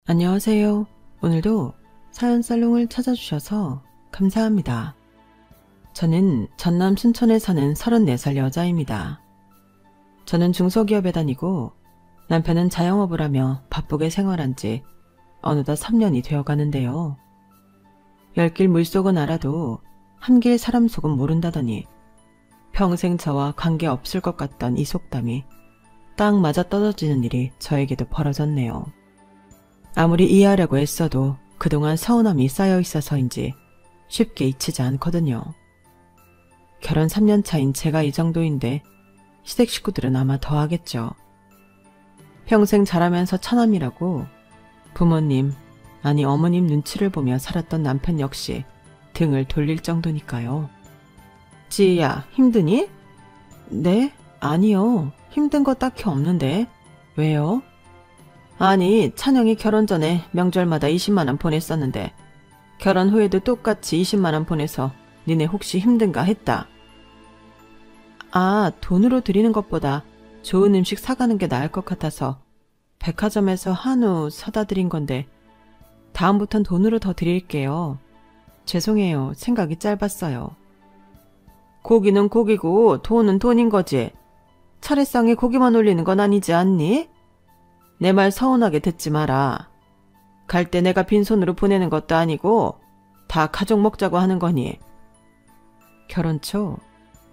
안녕하세요. 오늘도 사연 살롱을 찾아주셔서 감사합니다. 저는 전남 순천에 사는 34살 여자입니다. 저는 중소기업에 다니고 남편은 자영업을 하며 바쁘게 생활한 지 어느덧 3년이 되어 가는데요. 열길 물속은 알아도 한길 사람 속은 모른다더니 평생 저와 관계 없을 것 같던 이 속담이 딱 맞아 떨어지는 일이 저에게도 벌어졌네요. 아무리 이해하려고 애써도 그동안 서운함이 쌓여 있어서인지 쉽게 잊히지 않거든요. 결혼 3년 차인 제가 이 정도인데 시댁 식구들은 아마 더 하겠죠. 평생 자라면서 처남이라고 부모님, 아니 어머님 눈치를 보며 살았던 남편 역시 등을 돌릴 정도니까요. 지희야, 힘드니? 네? 아니요. 힘든 거 딱히 없는데. 왜요? 아니, 찬영이 결혼 전에 명절마다 20만 원 보냈었는데 결혼 후에도 똑같이 20만 원 보내서 니네 혹시 힘든가 했다. 아, 돈으로 드리는 것보다 좋은 음식 사가는 게 나을 것 같아서 백화점에서 한우 사다 드린 건데 다음부턴 돈으로 더 드릴게요. 죄송해요. 생각이 짧았어요. 고기는 고기고 돈은 돈인 거지. 차례상에 고기만 올리는 건 아니지 않니? 내 말 서운하게 듣지 마라. 갈 때 내가 빈손으로 보내는 것도 아니고 다 가족 먹자고 하는 거니. 결혼 초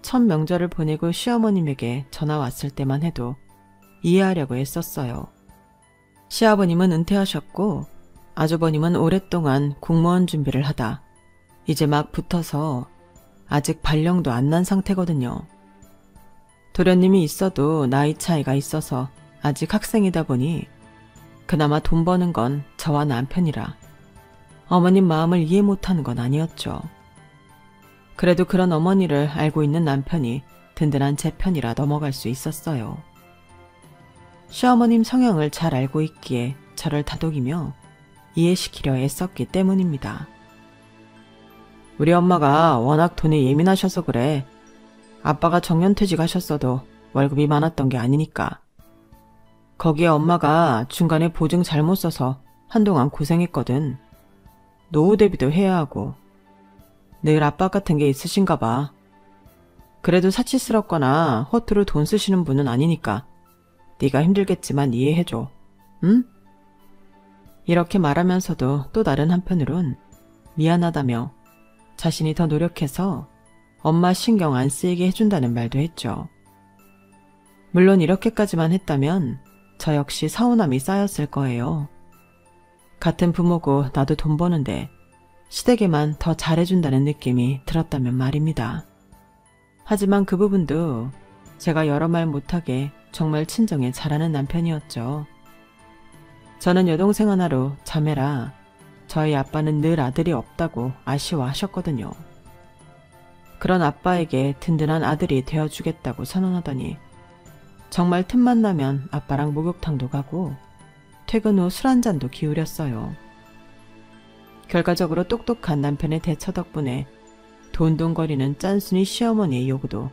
첫 명절을 보내고 시어머님에게 전화 왔을 때만 해도 이해하려고 애썼어요. 시아버님은 은퇴하셨고 아주버님은 오랫동안 공무원 준비를 하다 이제 막 붙어서 아직 발령도 안 난 상태거든요. 도련님이 있어도 나이 차이가 있어서 아직 학생이다 보니 그나마 돈 버는 건 저와 남편이라 어머님 마음을 이해 못하는 건 아니었죠. 그래도 그런 어머니를 알고 있는 남편이 든든한 제 편이라 넘어갈 수 있었어요. 시어머님 성향을 잘 알고 있기에 저를 다독이며 이해시키려 애썼기 때문입니다. 우리 엄마가 워낙 돈에 예민하셔서 그래. 아빠가 정년퇴직하셨어도 월급이 많았던 게 아니니까. 거기에 엄마가 중간에 보증 잘못 써서 한동안 고생했거든. 노후 대비도 해야 하고. 늘 압박 같은 게 있으신가 봐. 그래도 사치스럽거나 허투루 돈 쓰시는 분은 아니니까 네가 힘들겠지만 이해해줘. 응? 이렇게 말하면서도 또 다른 한편으론 미안하다며 자신이 더 노력해서 엄마 신경 안 쓰이게 해준다는 말도 했죠. 물론 이렇게까지만 했다면 저 역시 서운함이 쌓였을 거예요. 같은 부모고 나도 돈 버는데 시댁에만 더 잘해준다는 느낌이 들었다면 말입니다. 하지만 그 부분도 제가 여러 말 못하게 정말 친정에 잘하는 남편이었죠. 저는 여동생 하나로 자매라 저희 아빠는 늘 아들이 없다고 아쉬워하셨거든요. 그런 아빠에게 든든한 아들이 되어주겠다고 선언하더니 정말 틈만 나면 아빠랑 목욕탕도 가고 퇴근 후 술 한잔도 기울였어요. 결과적으로 똑똑한 남편의 대처 덕분에 돈돈거리는 짠순이 시어머니의 요구도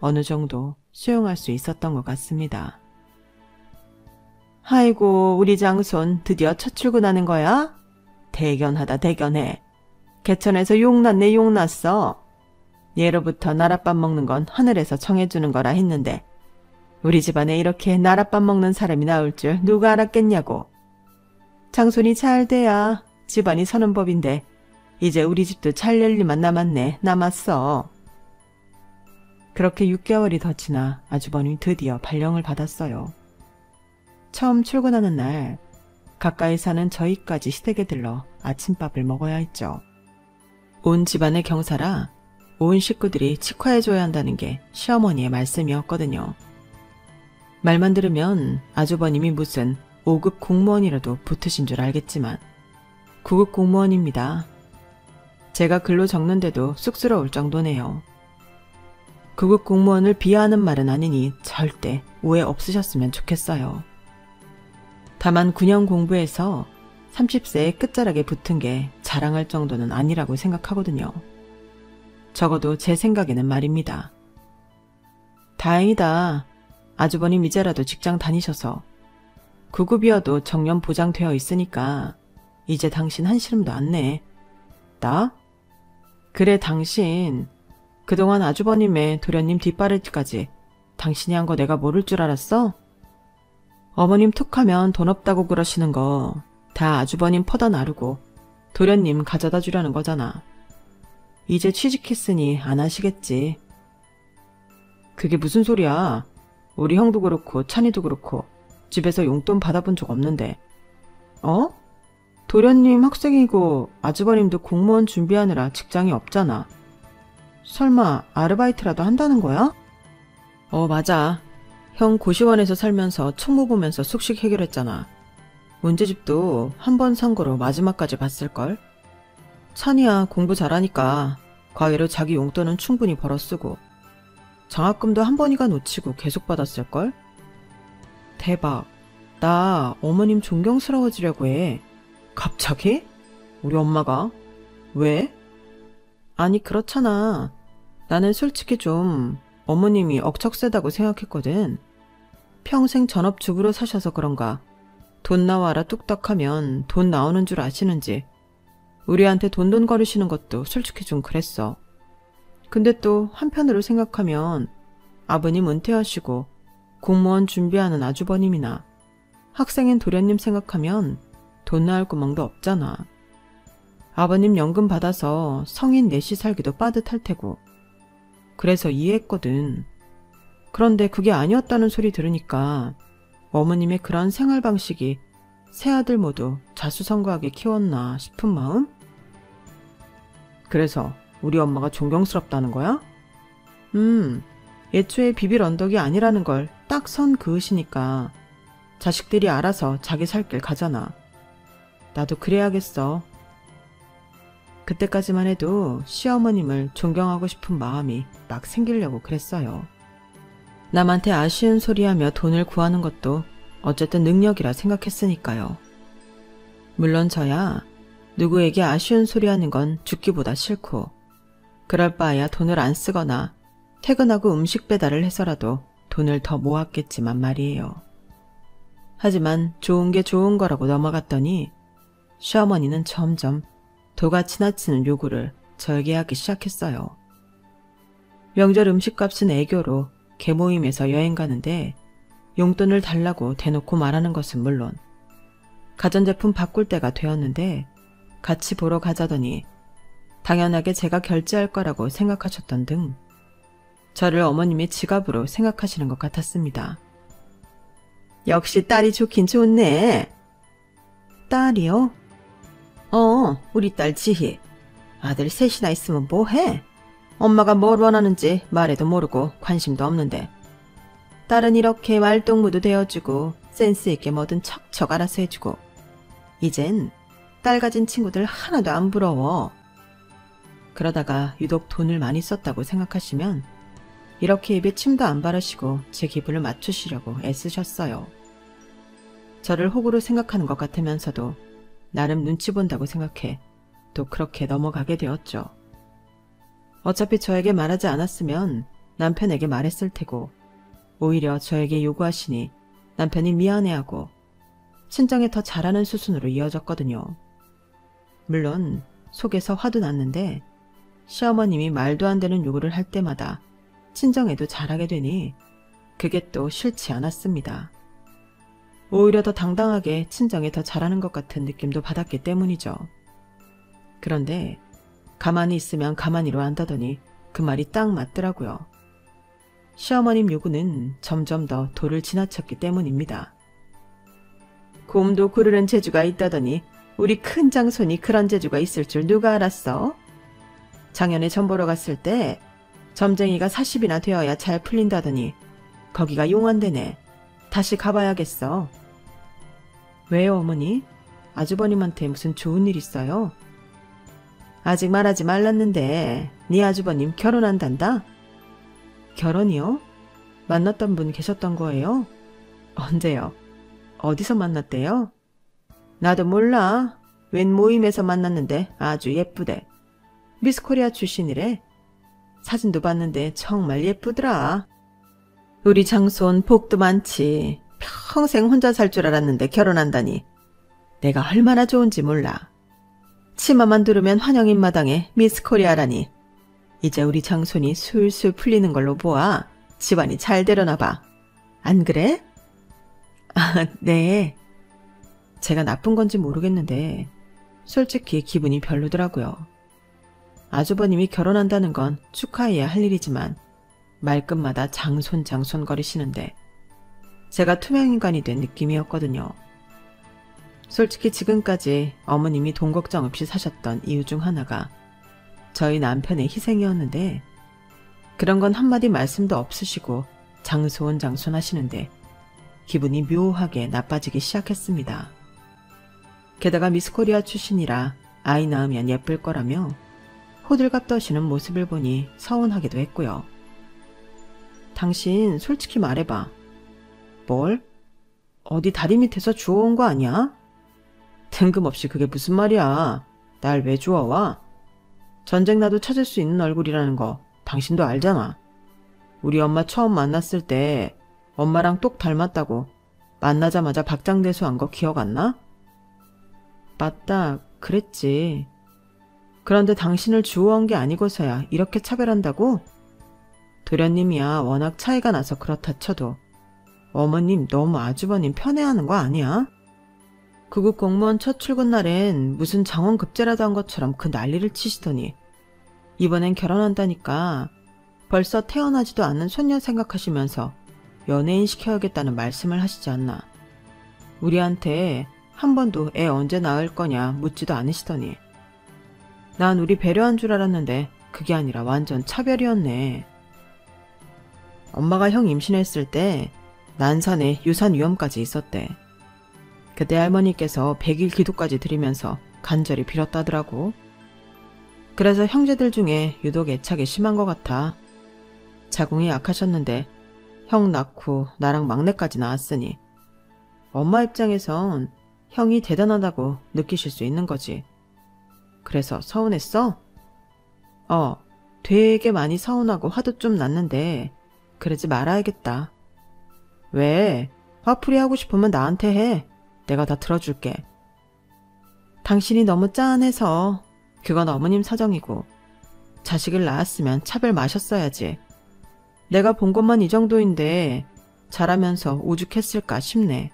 어느 정도 수용할 수 있었던 것 같습니다. 아이고, 우리 장손 드디어 첫 출근하는 거야? 대견하다 대견해. 개천에서 용났네 용났어. 예로부터 나랏밥 먹는 건 하늘에서 정해주는 거라 했는데 우리 집안에 이렇게 나랏밥 먹는 사람이 나올 줄 누가 알았겠냐고. 장손이 잘 돼야 집안이 서는 법인데 이제 우리 집도 잘 낼 일만 남았어. 그렇게 6개월이 더 지나 아주버님이 드디어 발령을 받았어요. 처음 출근하는 날 가까이 사는 저희까지 시댁에 들러 아침밥을 먹어야 했죠. 온 집안의 경사라 온 식구들이 치과해줘야 한다는 게 시어머니의 말씀이었거든요. 말만 들으면 아주버님이 무슨 5급 공무원이라도 붙으신 줄 알겠지만 9급 공무원입니다. 제가 글로 적는데도 쑥스러울 정도네요. 9급 공무원을 비하하는 말은 아니니 절대 오해 없으셨으면 좋겠어요. 다만 9년 공부해서 30세의 끝자락에 붙은 게 자랑할 정도는 아니라고 생각하거든요. 적어도 제 생각에는 말입니다. 다행이다. 아주버님 이제라도 직장 다니셔서. 구급이어도 정년 보장되어 있으니까 이제 당신 한시름도 안 내. 나? 그래 당신. 그동안 아주버님의 도련님 뒷바라지까지 당신이 한 거 내가 모를 줄 알았어? 어머님 툭하면 돈 없다고 그러시는 거 다 아주버님 퍼다 나르고 도련님 가져다 주려는 거잖아. 이제 취직했으니 안 하시겠지. 그게 무슨 소리야. 우리 형도 그렇고 찬이도 그렇고 집에서 용돈 받아본 적 없는데. 어? 도련님 학생이고 아주버님도 공무원 준비하느라 직장이 없잖아. 설마 아르바이트라도 한다는 거야? 맞아. 형 고시원에서 살면서 총무 보면서 숙식 해결했잖아. 문제집도 한 번 산 거로 마지막까지 봤을걸? 찬이야 공부 잘하니까 과외로 자기 용돈은 충분히 벌어 쓰고 장학금도 한 번이가 놓치고 계속 받았을걸? 대박. 나 어머님 존경스러워지려고 해. 갑자기? 우리 엄마가? 왜? 아니 그렇잖아. 나는 솔직히 좀 어머님이 억척세다고 생각했거든. 평생 전업주부로 사셔서 그런가 돈 나와라 뚝딱하면 돈 나오는 줄 아시는지 우리한테 돈돈거리시는 것도 솔직히 좀 그랬어. 근데 또 한편으로 생각하면 아버님 은퇴하시고 공무원 준비하는 아주버님이나 학생인 도련님 생각하면 돈 나올 구멍도 없잖아. 아버님 연금 받아서 성인 넷이 살기도 빠듯할 테고. 그래서 이해했거든. 그런데 그게 아니었다는 소리 들으니까 어머님의 그런 생활 방식이 새아들 모두 자수성가하게 키웠나 싶은 마음? 그래서 우리 엄마가 존경스럽다는 거야? 애초에 비빌 언덕이 아니라는 걸 딱 선 그으시니까 자식들이 알아서 자기 살 길 가잖아. 나도 그래야겠어. 그때까지만 해도 시어머님을 존경하고 싶은 마음이 막 생기려고 그랬어요. 남한테 아쉬운 소리하며 돈을 구하는 것도 어쨌든 능력이라 생각했으니까요. 물론 저야 누구에게 아쉬운 소리하는 건 죽기보다 싫고 그럴 바에야 돈을 안 쓰거나 퇴근하고 음식 배달을 해서라도 돈을 더 모았겠지만 말이에요. 하지만 좋은 게 좋은 거라고 넘어갔더니 시어머니는 점점 도가 지나치는 요구를 저에게 하기 시작했어요. 명절 음식값은 애교로 개모임에서 여행 가는데 용돈을 달라고 대놓고 말하는 것은 물론 가전제품 바꿀 때가 되었는데 같이 보러 가자더니 당연하게 제가 결제할 거라고 생각하셨던 등 저를 어머님의 지갑으로 생각하시는 것 같았습니다. 역시 딸이 좋긴 좋네. 딸이요? 우리 딸 지희. 아들 셋이나 있으면 뭐해? 엄마가 뭘 원하는지 말해도 모르고 관심도 없는데 딸은 이렇게 말동무도 되어주고 센스 있게 뭐든 척척 알아서 해주고 이젠 딸 가진 친구들 하나도 안 부러워. 그러다가 유독 돈을 많이 썼다고 생각하시면 이렇게 입에 침도 안 바르시고 제 기분을 맞추시려고 애쓰셨어요. 저를 호구로 생각하는 것 같으면서도 나름 눈치 본다고 생각해 또 그렇게 넘어가게 되었죠. 어차피 저에게 말하지 않았으면 남편에게 말했을 테고 오히려 저에게 요구하시니 남편이 미안해하고 친정에 더 잘하는 수순으로 이어졌거든요. 물론 속에서 화도 났는데 시어머님이 말도 안 되는 요구를 할 때마다 친정에도 잘하게 되니 그게 또 싫지 않았습니다. 오히려 더 당당하게 친정에 더 잘하는 것 같은 느낌도 받았기 때문이죠. 그런데 가만히 있으면 가만히로 한다더니 그 말이 딱 맞더라고요. 시어머님 요구는 점점 더 도를 지나쳤기 때문입니다. 곰도 구르는 재주가 있다더니 우리 큰 장손이 그런 재주가 있을 줄 누가 알았어? 작년에 점 보러 갔을 때 점쟁이가 40이나 되어야 잘 풀린다더니 거기가 용안대네. 다시 가봐야겠어. 왜요 어머니? 아주버님한테 무슨 좋은 일 있어요? 아직 말하지 말랐는데 네 아주버님 결혼한단다? 결혼이요? 만났던 분 계셨던 거예요? 언제요? 어디서 만났대요? 나도 몰라. 웬 모임에서 만났는데 아주 예쁘대. 미스코리아 출신이래. 사진도 봤는데 정말 예쁘더라. 우리 장손 복도 많지. 평생 혼자 살 줄 알았는데 결혼한다니. 내가 얼마나 좋은지 몰라. 치마만 두르면 환영인 마당에 미스 코리아라니. 이제 우리 장손이 술술 풀리는 걸로 보아 집안이 잘 되려나 봐. 안 그래? 아, 네. 제가 나쁜 건지 모르겠는데 솔직히 기분이 별로더라고요. 아주버님이 결혼한다는 건 축하해야 할 일이지만 말끝마다 장손 거리시는데 제가 투명인간이 된 느낌이었거든요. 솔직히 지금까지 어머님이 돈 걱정 없이 사셨던 이유 중 하나가 저희 남편의 희생이었는데 그런 건 한마디 말씀도 없으시고 장손 하시는데 기분이 묘하게 나빠지기 시작했습니다. 게다가 미스코리아 출신이라 아이 낳으면 예쁠 거라며 호들갑 떠시는 모습을 보니 서운하기도 했고요. 당신 솔직히 말해봐. 뭘? 어디 다리 밑에서 주워온 거 아니야? 뜬금없이 그게 무슨 말이야. 날 왜 주워와? 전쟁 나도 찾을 수 있는 얼굴이라는 거 당신도 알잖아. 우리 엄마 처음 만났을 때 엄마랑 똑 닮았다고 만나자마자 박장대소한 거 기억 안 나? 맞다, 그랬지. 그런데 당신을 주워온 게 아니고서야 이렇게 차별한다고? 도련님이야 워낙 차이가 나서 그렇다 쳐도 어머님 너무 아주버님 편애하는 거 아니야? 구급 공무원 첫 출근 날엔 무슨 장원급제라도 한 것처럼 그 난리를 치시더니 이번엔 결혼한다니까 벌써 태어나지도 않는 손녀 생각하시면서 연예인 시켜야겠다는 말씀을 하시지 않나. 우리한테 한 번도 애 언제 낳을 거냐 묻지도 않으시더니 난 우리 배려한 줄 알았는데 그게 아니라 완전 차별이었네. 엄마가 형 임신했을 때 난산에 유산 위험까지 있었대. 그때 할머니께서 100일 기도까지 드리면서 간절히 빌었다더라고. 그래서 형제들 중에 유독 애착이 심한 것 같아. 자궁이 약하셨는데 형 낳고 나랑 막내까지 낳았으니 엄마 입장에선 형이 대단하다고 느끼실 수 있는 거지. 그래서 서운했어? 되게 많이 서운하고 화도 좀 났는데 그러지 말아야겠다. 왜? 화풀이 하고 싶으면 나한테 해. 내가 다 들어줄게. 당신이 너무 짠해서 그건 어머님 사정이고 자식을 낳았으면 차별 마셨어야지. 내가 본 것만 이 정도인데 잘하면서 오죽했을까 싶네.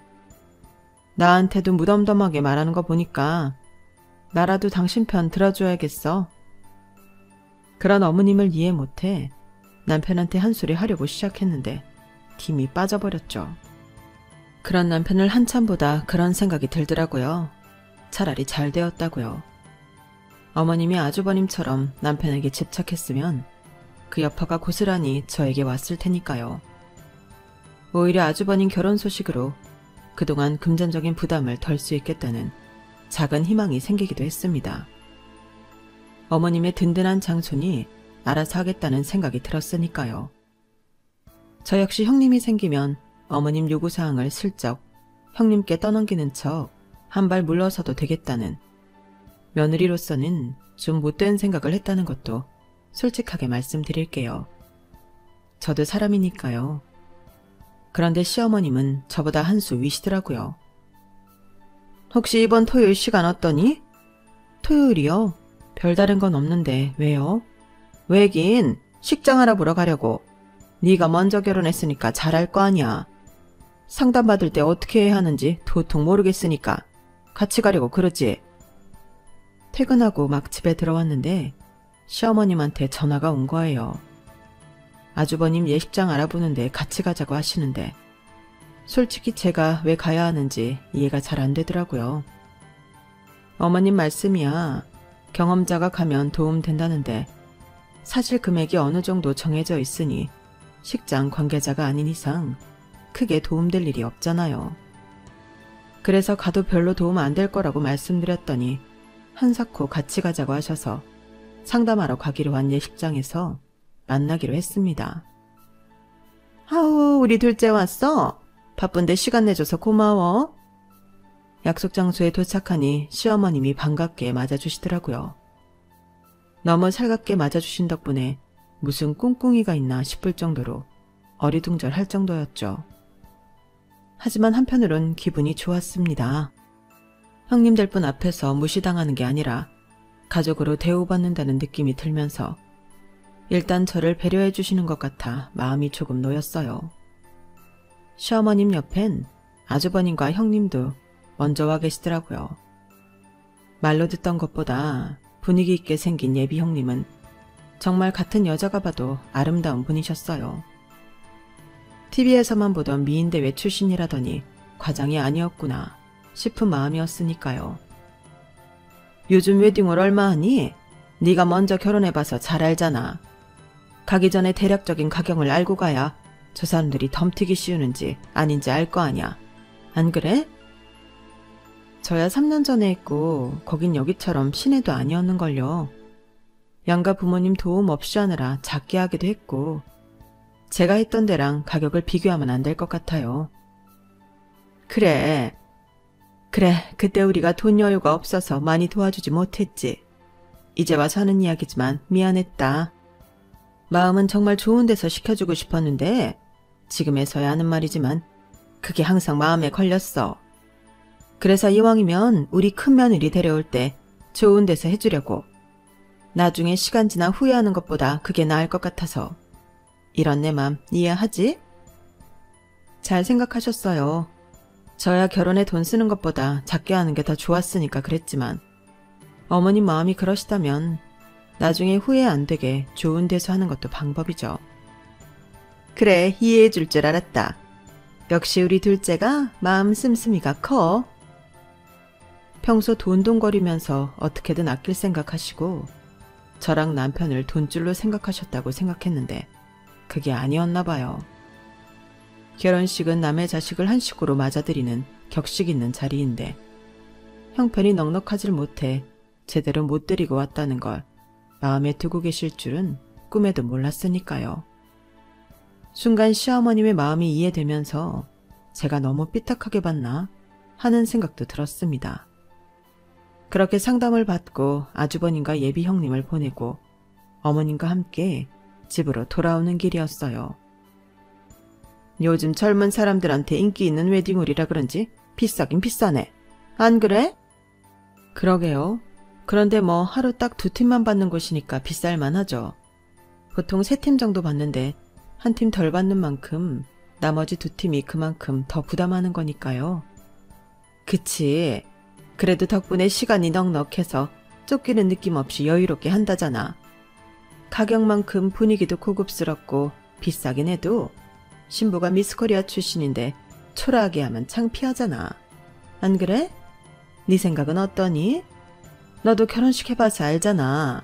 나한테도 무덤덤하게 말하는 거 보니까 나라도 당신 편 들어줘야겠어. 그런 어머님을 이해 못해 남편한테 한 소리 하려고 시작했는데 김이 빠져버렸죠. 그런 남편을 한참 보다 그런 생각이 들더라고요. 차라리 잘 되었다고요. 어머님이 아주버님처럼 남편에게 집착했으면 그 여파가 고스란히 저에게 왔을 테니까요. 오히려 아주버님 결혼 소식으로 그동안 금전적인 부담을 덜 수 있겠다는 작은 희망이 생기기도 했습니다. 어머님의 든든한 장손이 알아서 하겠다는 생각이 들었으니까요. 저 역시 형님이 생기면 어머님 요구사항을 슬쩍 형님께 떠넘기는 척 한 발 물러서도 되겠다는, 며느리로서는 좀 못된 생각을 했다는 것도 솔직하게 말씀드릴게요. 저도 사람이니까요. 그런데 시어머님은 저보다 한 수 위시더라고요. 혹시 이번 토요일 시간 어떠니? 토요일이요? 별다른 건 없는데 왜요? 왜긴 식장 알아보러 가려고. 네가 먼저 결혼했으니까 잘할 거 아니야. 상담받을 때 어떻게 해야 하는지 도통 모르겠으니까 같이 가려고 그러지. 퇴근하고 막 집에 들어왔는데 시어머님한테 전화가 온 거예요. 아주버님 예식장 알아보는데 같이 가자고 하시는데 솔직히 제가 왜 가야 하는지 이해가 잘 안 되더라고요. 어머님 말씀이야. 경험자가 가면 도움 된다는데 사실 금액이 어느 정도 정해져 있으니 식장 관계자가 아닌 이상 크게 도움될 일이 없잖아요. 그래서 가도 별로 도움 안 될 거라고 말씀드렸더니 한사코 같이 가자고 하셔서 상담하러 가기로 한 예식장에서 만나기로 했습니다. 아우, 우리 둘째 왔어? 바쁜데 시간 내줘서 고마워. 약속 장소에 도착하니 시어머님이 반갑게 맞아주시더라고요. 너무 살갑게 맞아주신 덕분에 무슨 꿍꿍이가 있나 싶을 정도로 어리둥절할 정도였죠. 하지만 한편으론 기분이 좋았습니다. 형님들 분 앞에서 무시당하는 게 아니라 가족으로 대우받는다는 느낌이 들면서 일단 저를 배려해 주시는 것 같아 마음이 조금 놓였어요. 시어머님 옆엔 아주버님과 형님도 먼저 와 계시더라고요. 말로 듣던 것보다 분위기 있게 생긴 예비 형님은 정말 같은 여자가 봐도 아름다운 분이셨어요. TV에서만 보던 미인대회 출신이라더니 과장이 아니었구나 싶은 마음이었으니까요. 요즘 웨딩홀 얼마 하니? 네가 먼저 결혼해봐서 잘 알잖아. 가기 전에 대략적인 가격을 알고 가야 저 사람들이 덤튀기 씌우는지 아닌지 알 거 아냐. 안 그래? 저야 3년 전에 했고 거긴 여기처럼 시내도 아니었는걸요. 양가 부모님 도움 없이 하느라 작게 하기도 했고 제가 했던 데랑 가격을 비교하면 안 될 것 같아요. 그래, 그때 우리가 돈 여유가 없어서 많이 도와주지 못했지. 이제 와서 하는 이야기지만 미안했다. 마음은 정말 좋은 데서 시켜주고 싶었는데 지금에서야 하는 말이지만 그게 항상 마음에 걸렸어. 그래서 이왕이면 우리 큰 며느리 데려올 때 좋은 데서 해주려고. 나중에 시간 지나 후회하는 것보다 그게 나을 것 같아서. 이런 내 맘 이해하지? 잘 생각하셨어요. 저야 결혼에 돈 쓰는 것보다 작게 하는 게 더 좋았으니까 그랬지만 어머님 마음이 그러시다면 나중에 후회 안 되게 좋은 데서 하는 것도 방법이죠. 그래, 이해해 줄 줄 알았다. 역시 우리 둘째가 마음 씀씀이가 커. 평소 돈돈거리면서 어떻게든 아낄 생각하시고 저랑 남편을 돈줄로 생각하셨다고 생각했는데 그게 아니었나 봐요. 결혼식은 남의 자식을 한식으로 맞아들이는 격식 있는 자리인데 형편이 넉넉하질 못해 제대로 못 드리고 왔다는 걸 마음에 두고 계실 줄은 꿈에도 몰랐으니까요. 순간 시어머님의 마음이 이해되면서 제가 너무 삐딱하게 봤나 하는 생각도 들었습니다. 그렇게 상담을 받고 아주버님과 예비 형님을 보내고 어머님과 함께 집으로 돌아오는 길이었어요. 요즘 젊은 사람들한테 인기 있는 웨딩홀이라 그런지 비싸긴 비싸네. 안 그래? 그러게요. 그런데 뭐 하루 딱 2팀만 받는 곳이니까 비쌀만 하죠. 보통 3팀 정도 받는데 한 팀 덜 받는 만큼 나머지 2팀이 그만큼 더 부담하는 거니까요. 그치. 그래도 덕분에 시간이 넉넉해서 쫓기는 느낌 없이 여유롭게 한다잖아. 가격만큼 분위기도 고급스럽고 비싸긴 해도 신부가 미스코리아 출신인데 초라하게 하면 창피하잖아. 안 그래? 네 생각은 어떠니? 너도 결혼식 해봐서 알잖아.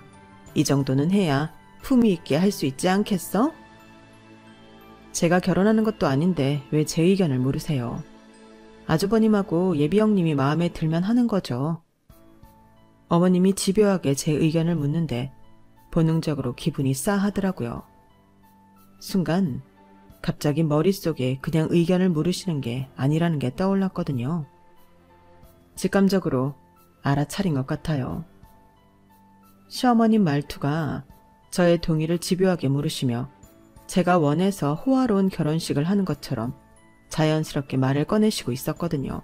이 정도는 해야 품위 있게 할 수 있지 않겠어? 제가 결혼하는 것도 아닌데 왜 제 의견을 물으세요? 아주버님하고 예비 형님이 마음에 들면 하는 거죠. 어머님이 집요하게 제 의견을 묻는데 본능적으로 기분이 싸하더라고요. 순간 갑자기 머릿속에 그냥 의견을 물으시는 게 아니라는 게 떠올랐거든요. 직감적으로 알아차린 것 같아요. 시어머님 말투가 저의 동의를 집요하게 물으시며 제가 원해서 호화로운 결혼식을 하는 것처럼 자연스럽게 말을 꺼내시고 있었거든요.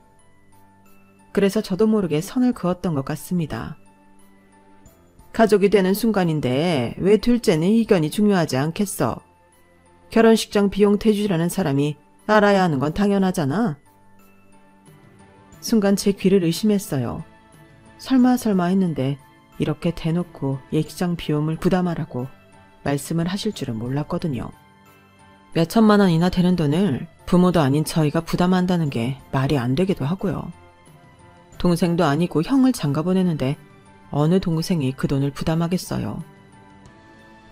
그래서 저도 모르게 선을 그었던 것 같습니다. 가족이 되는 순간인데 왜 둘째는 의견이 중요하지 않겠어? 결혼식장 비용 대주라는 사람이 알아야 하는 건 당연하잖아. 순간 제 귀를 의심했어요. 설마 했는데 이렇게 대놓고 예식장 비용을 부담하라고 말씀을 하실 줄은 몰랐거든요. 몇 천만 원이나 되는 돈을 부모도 아닌 저희가 부담한다는 게 말이 안 되기도 하고요. 동생도 아니고 형을 장가보내는데 어느 동생이 그 돈을 부담하겠어요.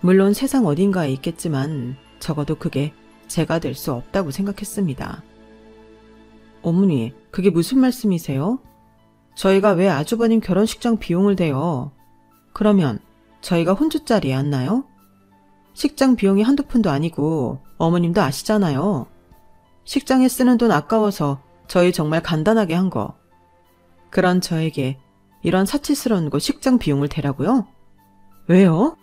물론 세상 어딘가에 있겠지만 적어도 그게 제가 될 수 없다고 생각했습니다. 어머니, 그게 무슨 말씀이세요? 저희가 왜 아주버님 결혼식장 비용을 대요? 그러면 저희가 혼주짜리에 앉나요? 식장 비용이 한두 푼도 아니고 어머님도 아시잖아요. 식장에 쓰는 돈 아까워서 저희 정말 간단하게 한 거. 그런 저에게 이런 사치스러운 곳 식장 비용을 대라고요? 왜요?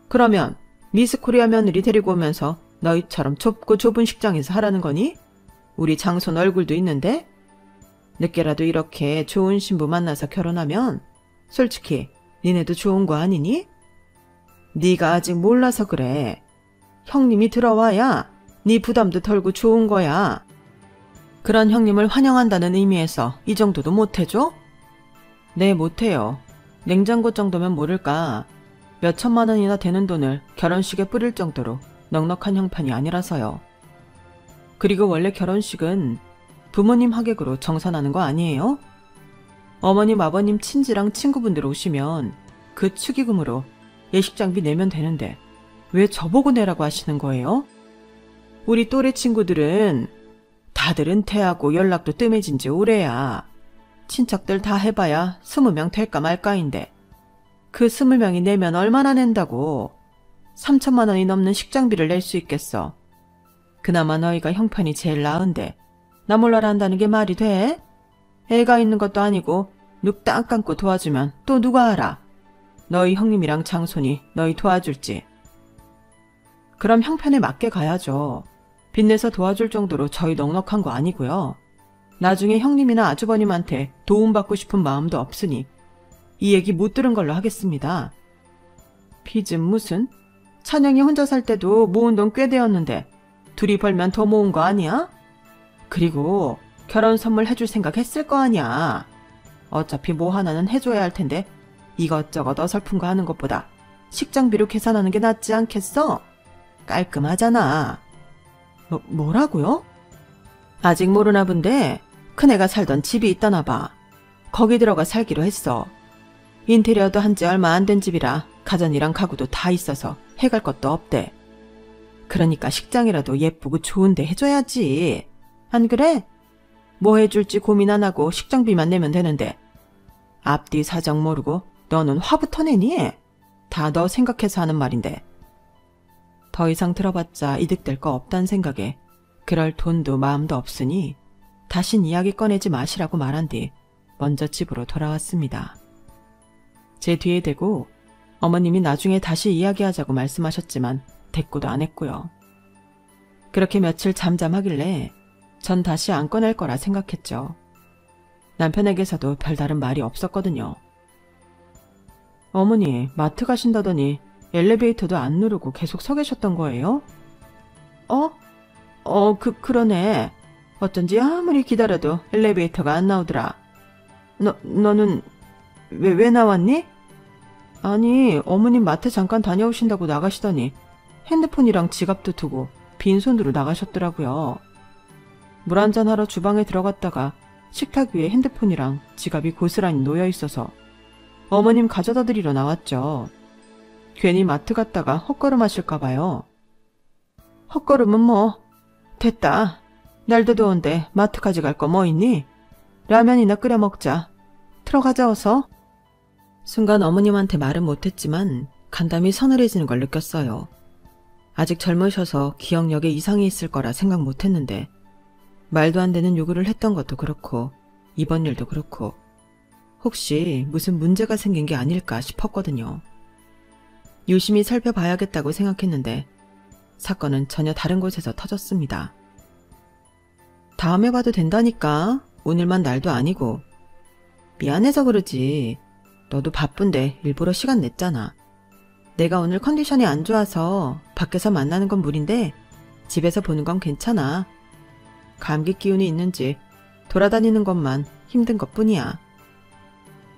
그러면 미스 코리아 며느리 데리고 오면서 너희처럼 좁고 좁은 식장에서 하라는 거니? 우리 장손 얼굴도 있는데? 늦게라도 이렇게 좋은 신부 만나서 결혼하면 솔직히 니네도 좋은 거 아니니? 네가 아직 몰라서 그래. 형님이 들어와야 네 부담도 덜고 좋은 거야. 그런 형님을 환영한다는 의미에서 이 정도도 못해줘? 네, 못해요. 냉장고 정도면 모를까. 몇 천만 원이나 되는 돈을 결혼식에 뿌릴 정도로 넉넉한 형편이 아니라서요. 그리고 원래 결혼식은 부모님 하객으로 정산하는 거 아니에요? 어머님, 아버님, 친지랑 친구분들 오시면 그 축의금으로 예식장비 내면 되는데 왜 저보고 내라고 하시는 거예요? 우리 또래 친구들은 다들 은퇴하고 연락도 뜸해진 지 오래야. 친척들 다 해봐야 20명 될까 말까인데 그 20명이 내면 얼마나 낸다고. 3천만 원이 넘는 식장비를 낼 수 있겠어. 그나마 너희가 형편이 제일 나은데 나 몰라라 한다는 게 말이 돼? 애가 있는 것도 아니고 눅 딱 감고 도와주면 또 누가 알아? 너희 형님이랑 장손이 너희 도와줄지. 그럼 형편에 맞게 가야죠. 빚내서 도와줄 정도로 저희 넉넉한 거 아니고요. 나중에 형님이나 아주버님한테 도움받고 싶은 마음도 없으니 이 얘기 못 들은 걸로 하겠습니다. 빚은 무슨? 찬영이 혼자 살 때도 모은 돈 꽤 되었는데 둘이 벌면 더 모은 거 아니야? 그리고 결혼 선물 해줄 생각 했을 거 아니야. 어차피 뭐 하나는 해줘야 할 텐데 이것저것 어설픈 거 하는 것보다 식장비로 계산하는 게 낫지 않겠어? 깔끔하잖아. 뭐라고요? 아직 모르나 본데 큰애가 살던 집이 있다나 봐. 거기 들어가 살기로 했어. 인테리어도 한 지 얼마 안 된 집이라 가전이랑 가구도 다 있어서 해갈 것도 없대. 그러니까 식장이라도 예쁘고 좋은데 해줘야지. 안 그래? 뭐 해줄지 고민 안 하고 식장비만 내면 되는데 앞뒤 사정 모르고 너는 화부터 내니? 다 너 생각해서 하는 말인데. 더 이상 들어봤자 이득될 거 없단 생각에 그럴 돈도 마음도 없으니 다신 이야기 꺼내지 마시라고 말한 뒤 먼저 집으로 돌아왔습니다. 제 뒤에 대고 어머님이 나중에 다시 이야기하자고 말씀하셨지만 대꾸도 안 했고요. 그렇게 며칠 잠잠하길래 전 다시 안 꺼낼 거라 생각했죠. 남편에게서도 별다른 말이 없었거든요. 어머니, 마트 가신다더니 엘리베이터도 안 누르고 계속 서 계셨던 거예요? 그러네. 어쩐지 아무리 기다려도 엘리베이터가 안 나오더라. 너는 왜 나왔니? 아니, 어머님 마트 잠깐 다녀오신다고 나가시더니 핸드폰이랑 지갑도 두고 빈손으로 나가셨더라고요. 물 한잔 하러 주방에 들어갔다가 식탁 위에 핸드폰이랑 지갑이 고스란히 놓여 있어서 어머님 가져다 드리러 나왔죠. 괜히 마트 갔다가 헛걸음 하실까 봐요. 헛걸음은 뭐 됐다. 날도 더운데 마트까지 갈 거 뭐 있니? 라면이나 끓여 먹자. 들어가자 어서. 순간 어머님한테 말은 못했지만 간담이 서늘해지는 걸 느꼈어요. 아직 젊으셔서 기억력에 이상이 있을 거라 생각 못했는데 말도 안 되는 요구를 했던 것도 그렇고 이번 일도 그렇고 혹시 무슨 문제가 생긴 게 아닐까 싶었거든요. 유심히 살펴봐야겠다고 생각했는데 사건은 전혀 다른 곳에서 터졌습니다. 다음에 봐도 된다니까. 오늘만 날도 아니고. 미안해서 그러지. 너도 바쁜데 일부러 시간 냈잖아. 내가 오늘 컨디션이 안 좋아서 밖에서 만나는 건 무리인데 집에서 보는 건 괜찮아. 감기 기운이 있는지 돌아다니는 것만 힘든 것뿐이야.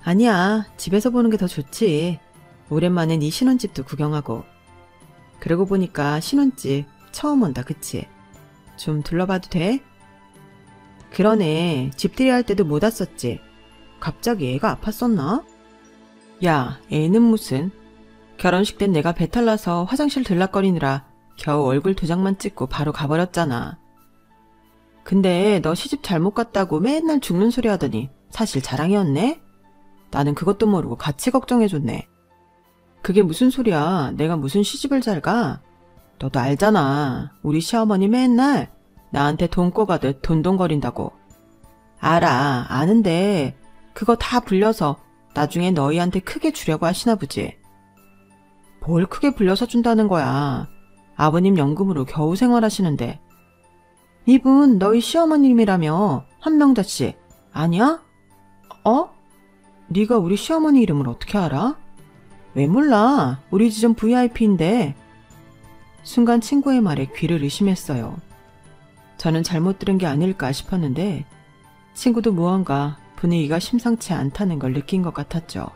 아니야, 집에서 보는 게 더 좋지. 오랜만에 네 신혼집도 구경하고. 그러고 보니까 신혼집 처음 온다, 그치? 좀 둘러봐도 돼? 그러네, 집들이 할 때도 못 왔었지. 갑자기 애가 아팠었나? 야, 애는 무슨. 결혼식 땐 내가 배탈 나서 화장실 들락거리느라 겨우 얼굴 2장만 찍고 바로 가버렸잖아. 근데 너 시집 잘못 갔다고 맨날 죽는 소리 하더니 사실 자랑이었네? 나는 그것도 모르고 같이 걱정해줬네. 그게 무슨 소리야. 내가 무슨 시집을 잘 가? 너도 알잖아. 우리 시어머니 맨날 나한테 돈 꿔가듯 돈돈거린다고. 알아. 아는데 그거 다 불려서 나중에 너희한테 크게 주려고 하시나 보지. 뭘 크게 불려서 준다는 거야. 아버님 연금으로 겨우 생활하시는데. 이분 너희 시어머님이라며, 한명자씨. 아니야? 어? 네가 우리 시어머니 이름을 어떻게 알아? 왜 몰라? 우리 지점 VIP인데. 순간 친구의 말에 귀를 의심했어요. 저는 잘못 들은 게 아닐까 싶었는데 친구도 무언가 분위기가 심상치 않다는 걸 느낀 것 같았죠.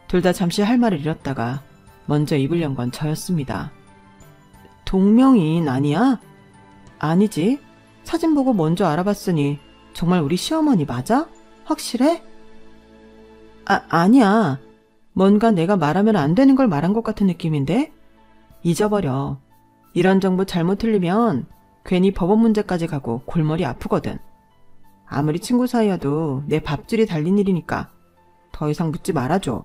둘 다 잠시 할 말을 잃었다가 먼저 입을 연 건 저였습니다. 동명이인 아니야? 아니지. 사진 보고 먼저 알아봤으니 정말 우리 시어머니 맞아? 확실해? 아니야. 뭔가 내가 말하면 안 되는 걸 말한 것 같은 느낌인데? 잊어버려. 이런 정보 잘못 틀리면 괜히 법원 문제까지 가고 골머리 아프거든. 아무리 친구 사이여도 내 밥줄이 달린 일이니까 더 이상 묻지 말아줘.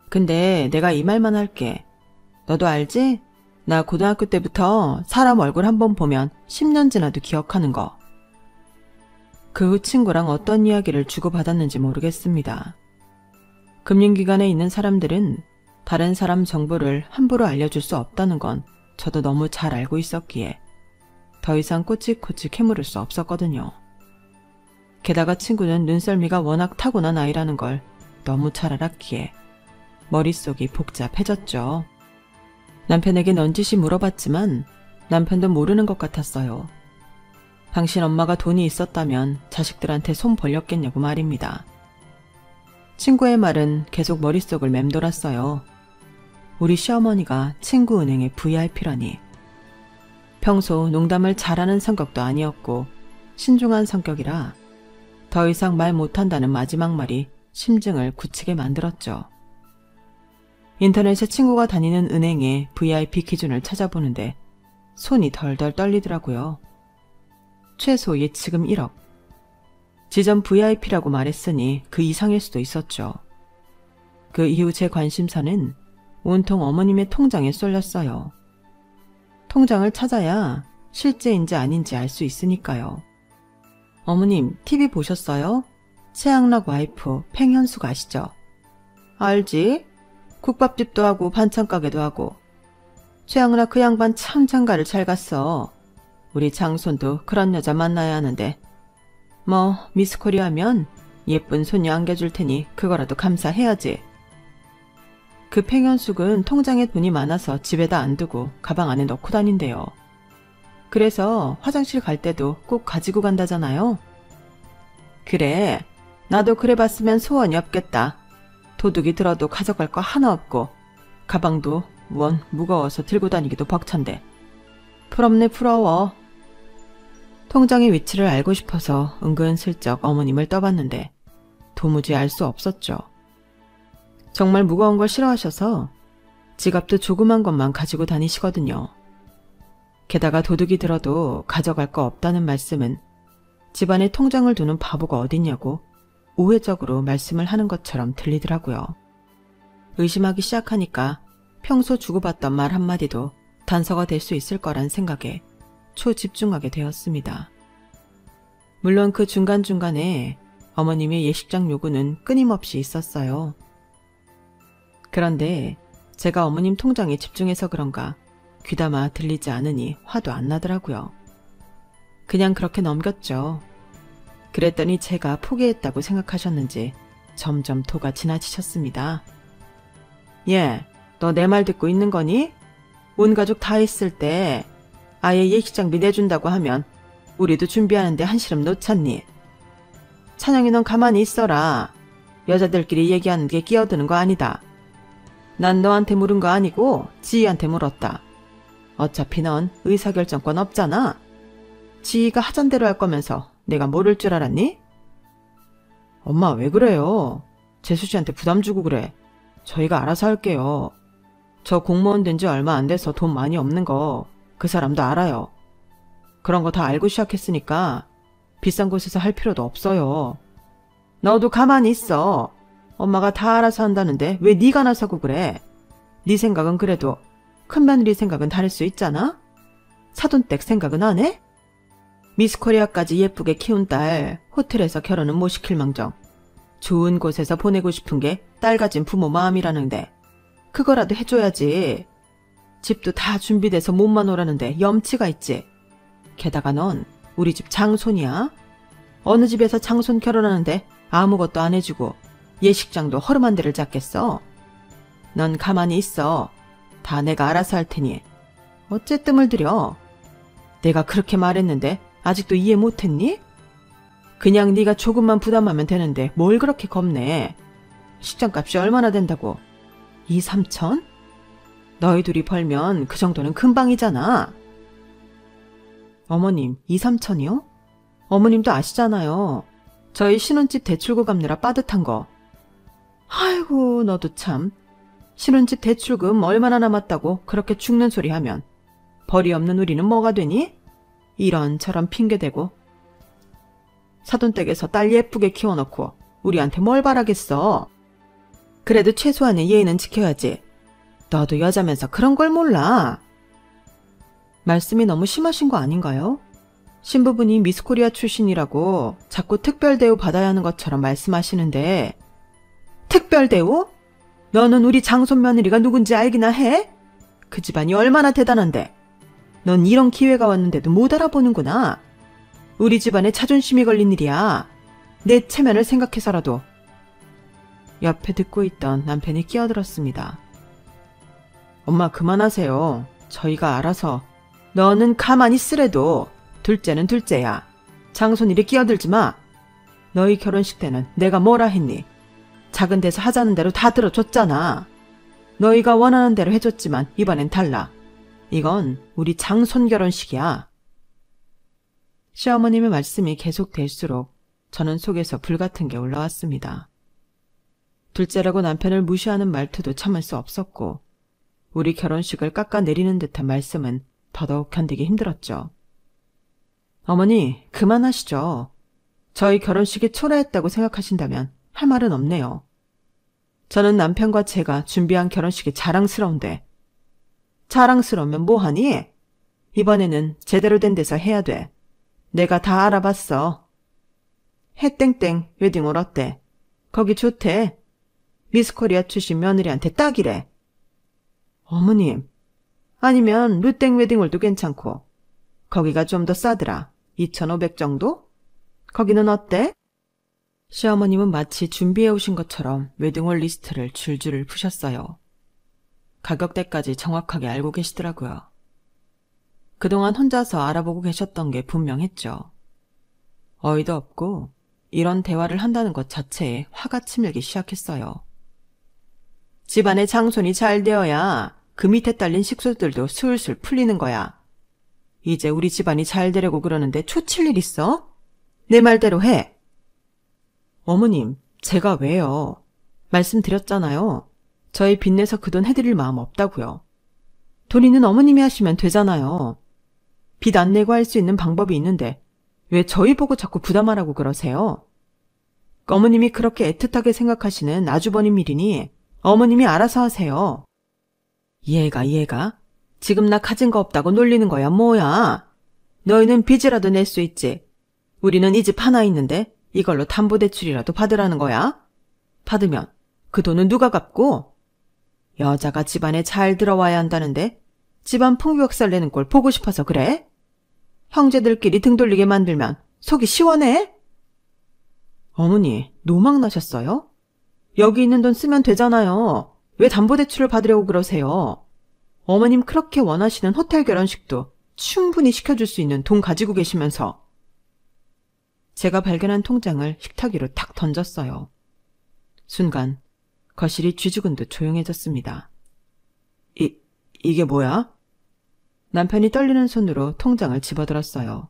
근데 내가 이 말만 할게. 너도 알지? 나 고등학교 때부터 사람 얼굴 한번 보면 10년 지나도 기억하는 거. 그 후 친구랑 어떤 이야기를 주고받았는지 모르겠습니다. 금융기관에 있는 사람들은 다른 사람 정보를 함부로 알려줄 수 없다는 건 저도 너무 잘 알고 있었기에 더 이상 꼬치꼬치 캐물을 수 없었거든요. 게다가 친구는 눈썰미가 워낙 타고난 아이라는 걸 너무 잘 알았기에 머릿속이 복잡해졌죠. 남편에게 넌지시 물어봤지만 남편도 모르는 것 같았어요. 당신 엄마가 돈이 있었다면 자식들한테 손 벌렸겠냐고 말입니다. 친구의 말은 계속 머릿속을 맴돌았어요. 우리 시어머니가 친구 은행의 VIP라니. 평소 농담을 잘하는 성격도 아니었고 신중한 성격이라 더 이상 말 못한다는 마지막 말이 심증을 굳히게 만들었죠. 인터넷에 친구가 다니는 은행의 VIP 기준을 찾아보는데 손이 덜덜 떨리더라고요. 최소 예치금 1억. 지점 VIP라고 말했으니 그 이상일 수도 있었죠. 그 이후 제 관심사는 온통 어머님의 통장에 쏠렸어요. 통장을 찾아야 실제인지 아닌지 알 수 있으니까요. 어머님, TV 보셨어요? 최양락 와이프 팽현숙 아시죠? 알지? 국밥집도 하고 반찬가게도 하고. 최양락 그 양반 참 장가를 잘 갔어. 우리 장손도 그런 여자 만나야 하는데. 뭐 미스코리아 하면 예쁜 손녀 안겨줄 테니 그거라도 감사해야지. 그 팽현숙은 통장에 돈이 많아서 집에다 안 두고 가방 안에 넣고 다닌대요. 그래서 화장실 갈 때도 꼭 가지고 간다잖아요. 그래, 나도 그래 봤으면 소원이 없겠다. 도둑이 들어도 가져갈 거 하나 없고 가방도 원 무거워서 들고 다니기도 벅찬데. 부럽네 부러워. 통장의 위치를 알고 싶어서 은근슬쩍 어머님을 떠봤는데 도무지 알 수 없었죠. 정말 무거운 걸 싫어하셔서 지갑도 조그만 것만 가지고 다니시거든요. 게다가 도둑이 들어도 가져갈 거 없다는 말씀은 집안에 통장을 두는 바보가 어딨냐고 우회적으로 말씀을 하는 것처럼 들리더라고요. 의심하기 시작하니까 평소 주고받던 말 한마디도 단서가 될 수 있을 거란 생각에 초집중하게 되었습니다. 물론 그 중간중간에 어머님의 예식장 요구는 끊임없이 있었어요. 그런데 제가 어머님 통장에 집중해서 그런가 귀담아 들리지 않으니 화도 안 나더라고요. 그냥 그렇게 넘겼죠. 그랬더니 제가 포기했다고 생각하셨는지 점점 도가 지나치셨습니다. 예, 너 내 말 듣고 있는 거니? 온 가족 다 있을 때 아예 예식장비 내준다고 하면 우리도 준비하는데 한시름 놓잖니. 찬영이 넌 가만히 있어라. 여자들끼리 얘기하는 게 끼어드는 거 아니다. 난 너한테 물은 거 아니고 지희한테 물었다. 어차피 넌 의사결정권 없잖아. 지희가 하잔 대로 할 거면서 내가 모를 줄 알았니? 엄마 왜 그래요? 재수 씨한테 부담 주고 그래. 저희가 알아서 할게요. 저 공무원 된 지 얼마 안 돼서 돈 많이 없는 거 그 사람도 알아요. 그런 거 다 알고 시작했으니까 비싼 곳에서 할 필요도 없어요. 너도 가만히 있어. 엄마가 다 알아서 한다는데 왜 네가 나서고 그래? 네 생각은 그래도 큰며느리 생각은 다를 수 있잖아? 사돈댁 생각은 안 해? 미스코리아까지 예쁘게 키운 딸 호텔에서 결혼은 못 시킬 망정 좋은 곳에서 보내고 싶은 게 딸 가진 부모 마음이라는데 그거라도 해줘야지. 집도 다 준비돼서 몸만 오라는데 염치가 있지. 게다가 넌 우리 집 장손이야? 어느 집에서 장손 결혼하는데 아무것도 안 해주고 예식장도 허름한 데를 잡겠어? 넌 가만히 있어. 다 내가 알아서 할 테니. 어째 뜸을 들여? 내가 그렇게 말했는데 아직도 이해 못했니? 그냥 네가 조금만 부담하면 되는데 뭘 그렇게 겁내? 식장값이 얼마나 된다고? 2, 3천? 너희 둘이 벌면 그 정도는 금방이잖아. 어머님, 2, 3천이요? 어머님도 아시잖아요. 저희 신혼집 대출고 갚느라 빠듯한 거. 아이고, 너도 참. 신혼집 대출금 얼마나 남았다고 그렇게 죽는 소리 하면 벌이 없는 우리는 뭐가 되니? 이런저런 핑계대고. 사돈댁에서 딸 예쁘게 키워놓고 우리한테 뭘 바라겠어. 그래도 최소한의 예의는 지켜야지. 너도 여자면서 그런 걸 몰라. 말씀이 너무 심하신 거 아닌가요? 신부분이 미스코리아 출신이라고 자꾸 특별대우 받아야 하는 것처럼 말씀하시는데. 특별대우? 너는 우리 장손 며느리가 누군지 알기나 해? 그 집안이 얼마나 대단한데. 넌 이런 기회가 왔는데도 못 알아보는구나. 우리 집안에 자존심이 걸린 일이야. 내 체면을 생각해서라도. 옆에 듣고 있던 남편이 끼어들었습니다. 엄마 그만하세요. 저희가 알아서. 너는 가만히 있으래도 둘째는 둘째야. 장손일에 끼어들지 마. 너희 결혼식 때는 내가 뭐라 했니? 작은 데서 하자는 대로 다 들어줬잖아. 너희가 원하는 대로 해줬지만 이번엔 달라. 이건 우리 장손 결혼식이야. 시어머님의 말씀이 계속될수록 저는 속에서 불같은 게 올라왔습니다. 둘째라고 남편을 무시하는 말투도 참을 수 없었고 우리 결혼식을 깎아내리는 듯한 말씀은 더더욱 견디기 힘들었죠. 어머니, 그만하시죠. 저희 결혼식이 초라했다고 생각하신다면 할 말은 없네요. 저는 남편과 제가 준비한 결혼식이 자랑스러운데. 자랑스러우면 뭐하니? 이번에는 제대로 된 데서 해야 돼. 내가 다 알아봤어. 해땡땡 웨딩홀 어때? 거기 좋대. 미스코리아 출신 며느리한테 딱이래. 어머님, 아니면 루땡 웨딩홀도 괜찮고 거기가 좀 더 싸더라. 2,500 정도? 거기는 어때? 시어머님은 마치 준비해 오신 것처럼 웨딩홀 리스트를 줄줄 푸셨어요. 가격대까지 정확하게 알고 계시더라고요. 그동안 혼자서 알아보고 계셨던 게 분명했죠. 어이도 없고 이런 대화를 한다는 것 자체에 화가 치밀기 시작했어요. 집안의 장손이 잘 되어야 그 밑에 딸린 식구들도 술술 풀리는 거야. 이제 우리 집안이 잘 되려고 그러는데 초칠 일 있어? 내 말대로 해. 어머님, 제가 왜요? 말씀드렸잖아요. 저희 빚내서 그 돈 해드릴 마음 없다고요. 돈이는 어머님이 하시면 되잖아요. 빚 안 내고 할 수 있는 방법이 있는데 왜 저희 보고 자꾸 부담하라고 그러세요? 어머님이 그렇게 애틋하게 생각하시는 아주버님 일이니 어머님이 알아서 하세요. 이해가? 지금 나 가진 거 없다고 놀리는 거야 뭐야? 너희는 빚이라도 낼 수 있지. 우리는 이 집 하나 있는데 이걸로 담보대출이라도 받으라는 거야? 받으면 그 돈은 누가 갚고? 여자가 집안에 잘 들어와야 한다는데 집안 풍비박살 내는 꼴 보고 싶어서 그래? 형제들끼리 등 돌리게 만들면 속이 시원해? 어머니, 노망 나셨어요? 여기 있는 돈 쓰면 되잖아요. 왜 담보대출을 받으려고 그러세요? 어머님 그렇게 원하시는 호텔 결혼식도 충분히 시켜줄 수 있는 돈 가지고 계시면서. 제가 발견한 통장을 식탁 위로 탁 던졌어요. 순간 거실이 쥐죽은 듯 조용해졌습니다. 이게 뭐야? 남편이 떨리는 손으로 통장을 집어들었어요.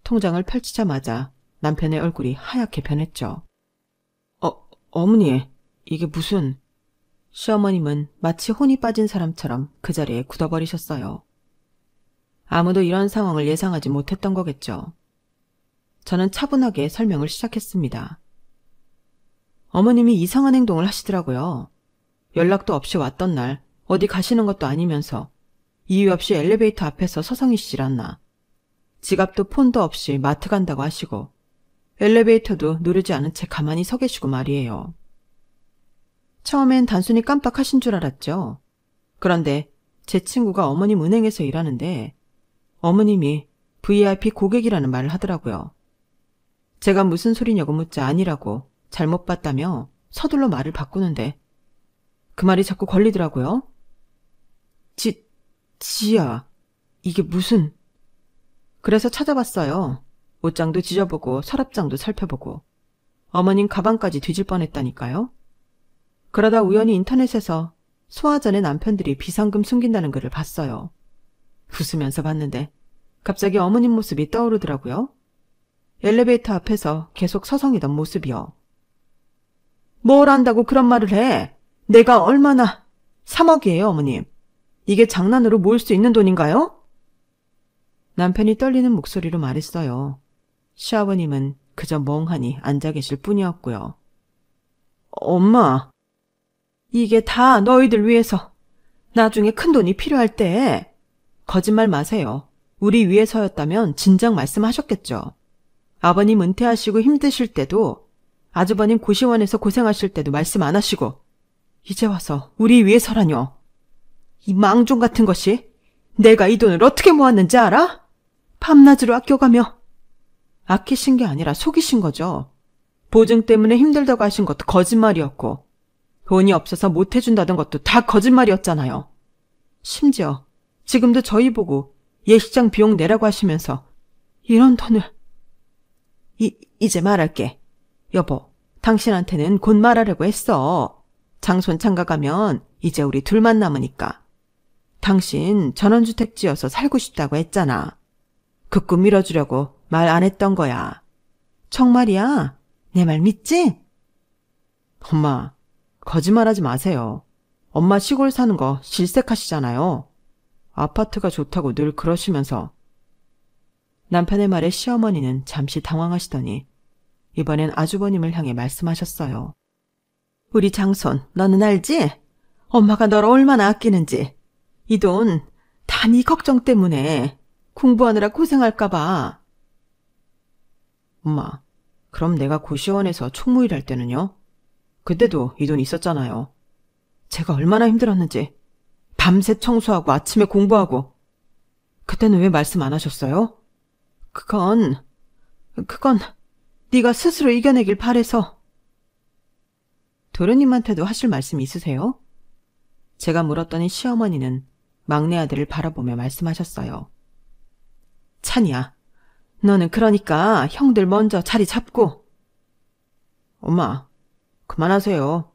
통장을 펼치자마자 남편의 얼굴이 하얗게 변했죠. 어머니, 이게 무슨... 시어머님은 마치 혼이 빠진 사람처럼 그 자리에 굳어버리셨어요. 아무도 이런 상황을 예상하지 못했던 거겠죠. 저는 차분하게 설명을 시작했습니다. 어머님이 이상한 행동을 하시더라고요. 연락도 없이 왔던 날 어디 가시는 것도 아니면서 이유 없이 엘리베이터 앞에서 서성이시질 않나. 지갑도 폰도 없이 마트 간다고 하시고 엘리베이터도 누르지 않은 채 가만히 서 계시고 말이에요. 처음엔 단순히 깜빡하신 줄 알았죠. 그런데 제 친구가 어머님 은행에서 일하는데 어머님이 VIP 고객이라는 말을 하더라고요. 제가 무슨 소리냐고 묻자 아니라고 잘못 봤다며 서둘러 말을 바꾸는데 그 말이 자꾸 걸리더라고요. 지야, 이게 무슨... 그래서 찾아봤어요. 옷장도 뒤져보고 서랍장도 살펴보고 어머님 가방까지 뒤질 뻔했다니까요. 그러다 우연히 인터넷에서 소화 전에 남편들이 비상금 숨긴다는 글을 봤어요. 웃으면서 봤는데 갑자기 어머님 모습이 떠오르더라고요. 엘리베이터 앞에서 계속 서성이던 모습이요. 뭘 안다고 그런 말을 해? 내가 얼마나... 3억이에요, 어머님. 이게 장난으로 모을 수 있는 돈인가요? 남편이 떨리는 목소리로 말했어요. 시아버님은 그저 멍하니 앉아 계실 뿐이었고요. 엄마, 이게 다 너희들 위해서 나중에 큰 돈이 필요할 때... 거짓말 마세요. 우리 위해서였다면 진작 말씀하셨겠죠. 아버님 은퇴하시고 힘드실 때도, 아주버님 고시원에서 고생하실 때도 말씀 안 하시고 이제 와서 우리 위해서라뇨. 이 망종 같은 것이 내가 이 돈을 어떻게 모았는지 알아? 밤낮으로 아껴가며. 아끼신 게 아니라 속이신 거죠. 보증 때문에 힘들다고 하신 것도 거짓말이었고 돈이 없어서 못 해준다던 것도 다 거짓말이었잖아요. 심지어 지금도 저희 보고 예식장 비용 내라고 하시면서 이런 돈을... 이제 말할게. 여보, 당신한테는 곧 말하려고 했어. 장손 장가가면 이제 우리 둘만 남으니까. 당신 전원주택 지어서 살고 싶다고 했잖아. 그 꿈 이뤄주려고 말 안 했던 거야. 정말이야? 내 말 믿지? 엄마, 거짓말하지 마세요. 엄마 시골 사는 거 질색하시잖아요. 아파트가 좋다고 늘 그러시면서. 남편의 말에 시어머니는 잠시 당황하시더니 이번엔 아주버님을 향해 말씀하셨어요. 우리 장손, 너는 알지? 엄마가 널 얼마나 아끼는지. 이 돈 다 네 걱정 때문에 공부하느라 고생할까 봐. 엄마, 그럼 내가 고시원에서 총무일할 때는요? 그때도 이 돈 있었잖아요. 제가 얼마나 힘들었는지. 밤새 청소하고 아침에 공부하고. 그때는 왜 말씀 안 하셨어요? 그건 네가 스스로 이겨내길 바래서. 도련님한테도 하실 말씀 있으세요? 제가 물었더니 시어머니는 막내 아들을 바라보며 말씀하셨어요. 찬이야, 너는 그러니까 형들 먼저 자리 잡고. 엄마, 그만하세요.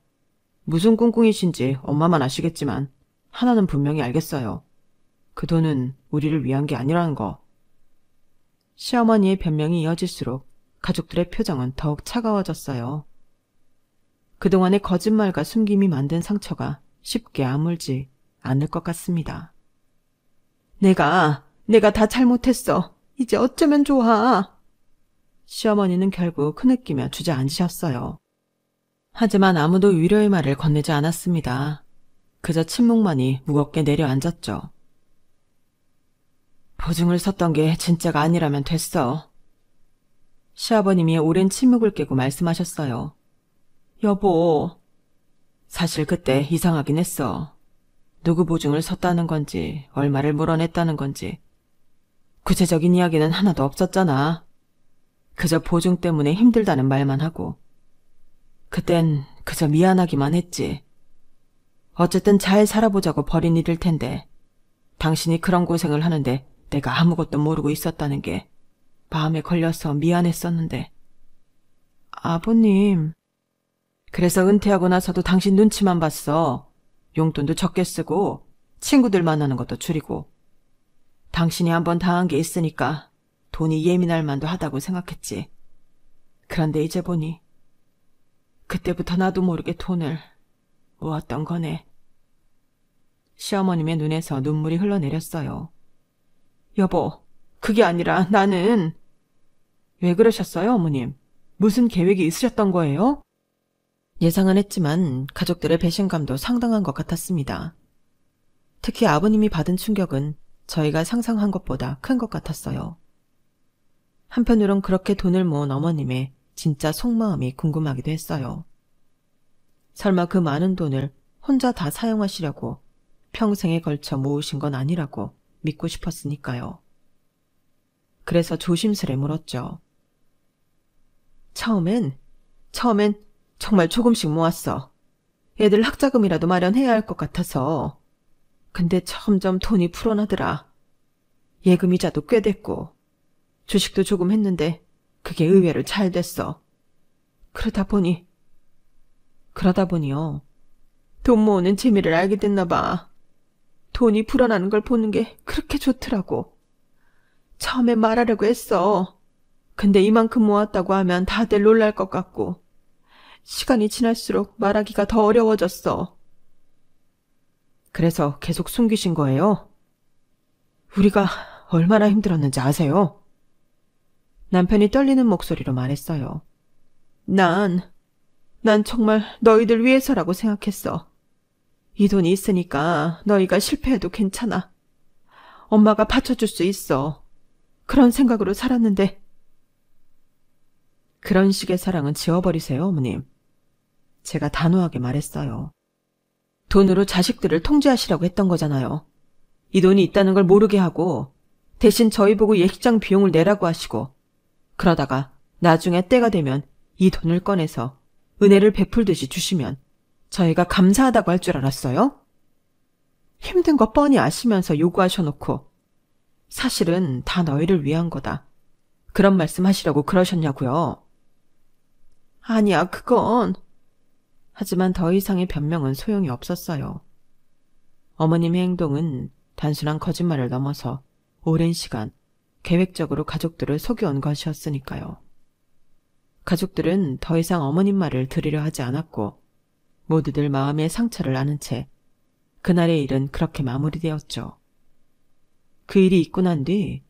무슨 꿍꿍이신지 엄마만 아시겠지만 하나는 분명히 알겠어요. 그 돈은 우리를 위한 게 아니라는 거. 시어머니의 변명이 이어질수록 가족들의 표정은 더욱 차가워졌어요. 그동안의 거짓말과 숨김이 만든 상처가 쉽게 아물지 않을 것 같습니다. 내가 다 잘못했어. 이제 어쩌면 좋아. 시어머니는 결국 흐느끼며 주저앉으셨어요. 하지만 아무도 위로의 말을 건네지 않았습니다. 그저 침묵만이 무겁게 내려앉았죠. 보증을 섰던 게 진짜가 아니라면 됐어. 시아버님이 오랜 침묵을 깨고 말씀하셨어요. 여보, 사실 그때 이상하긴 했어. 누구 보증을 섰다는 건지 얼마를 물어냈다는 건지 구체적인 이야기는 하나도 없었잖아. 그저 보증 때문에 힘들다는 말만 하고. 그땐 그저 미안하기만 했지. 어쨌든 잘 살아보자고 벌인 일일 텐데 당신이 그런 고생을 하는데 내가 아무것도 모르고 있었다는 게 마음에 걸려서 미안했었는데. 아버님, 그래서 은퇴하고 나서도 당신 눈치만 봤어. 용돈도 적게 쓰고 친구들 만나는 것도 줄이고. 당신이 한번 당한 게 있으니까 돈이 예민할 만도 하다고 생각했지. 그런데 이제 보니 그때부터 나도 모르게 돈을 모았던 거네. 시어머님의 눈에서 눈물이 흘러내렸어요. 여보, 그게 아니라 나는... 왜 그러셨어요, 어머님? 무슨 계획이 있으셨던 거예요? 예상은 했지만 가족들의 배신감도 상당한 것 같았습니다. 특히 아버님이 받은 충격은 저희가 상상한 것보다 큰 것 같았어요. 한편으론 그렇게 돈을 모은 어머님의 진짜 속마음이 궁금하기도 했어요. 설마 그 많은 돈을 혼자 다 사용하시려고 평생에 걸쳐 모으신 건 아니라고 믿고 싶었으니까요. 그래서 조심스레 물었죠. 처음엔 정말 조금씩 모았어. 애들 학자금이라도 마련해야 할 것 같아서. 근데 점점 돈이 불어나더라. 예금이자도 꽤 됐고 주식도 조금 했는데 그게 의외로 잘 됐어. 그러다 보니요. 돈 모으는 재미를 알게 됐나 봐. 돈이 불어나는 걸 보는 게 그렇게 좋더라고. 처음에 말하려고 했어. 근데 이만큼 모았다고 하면 다들 놀랄 것 같고 시간이 지날수록 말하기가 더 어려워졌어. 그래서 계속 숨기신 거예요? 우리가 얼마나 힘들었는지 아세요? 남편이 떨리는 목소리로 말했어요. 난 정말 너희들 위해서라고 생각했어. 이 돈이 있으니까 너희가 실패해도 괜찮아. 엄마가 받쳐줄 수 있어. 그런 생각으로 살았는데. 그런 식의 사랑은 지워버리세요, 어머님. 제가 단호하게 말했어요. 돈으로 자식들을 통제하시라고 했던 거잖아요. 이 돈이 있다는 걸 모르게 하고 대신 저희 보고 예식장 비용을 내라고 하시고 그러다가 나중에 때가 되면 이 돈을 꺼내서 은혜를 베풀듯이 주시면 저희가 감사하다고 할 줄 알았어요? 힘든 거 뻔히 아시면서 요구하셔놓고 사실은 다 너희를 위한 거다. 그런 말씀 하시려고 그러셨냐고요. 아니야, 그건. 하지만 더 이상의 변명은 소용이 없었어요. 어머님의 행동은 단순한 거짓말을 넘어서 오랜 시간 계획적으로 가족들을 속여온 것이었으니까요. 가족들은 더 이상 어머님 말을 들으려 하지 않았고 모두들 마음의 상처를 아는 채 그날의 일은 그렇게 마무리되었죠. 그 일이 있고 난 뒤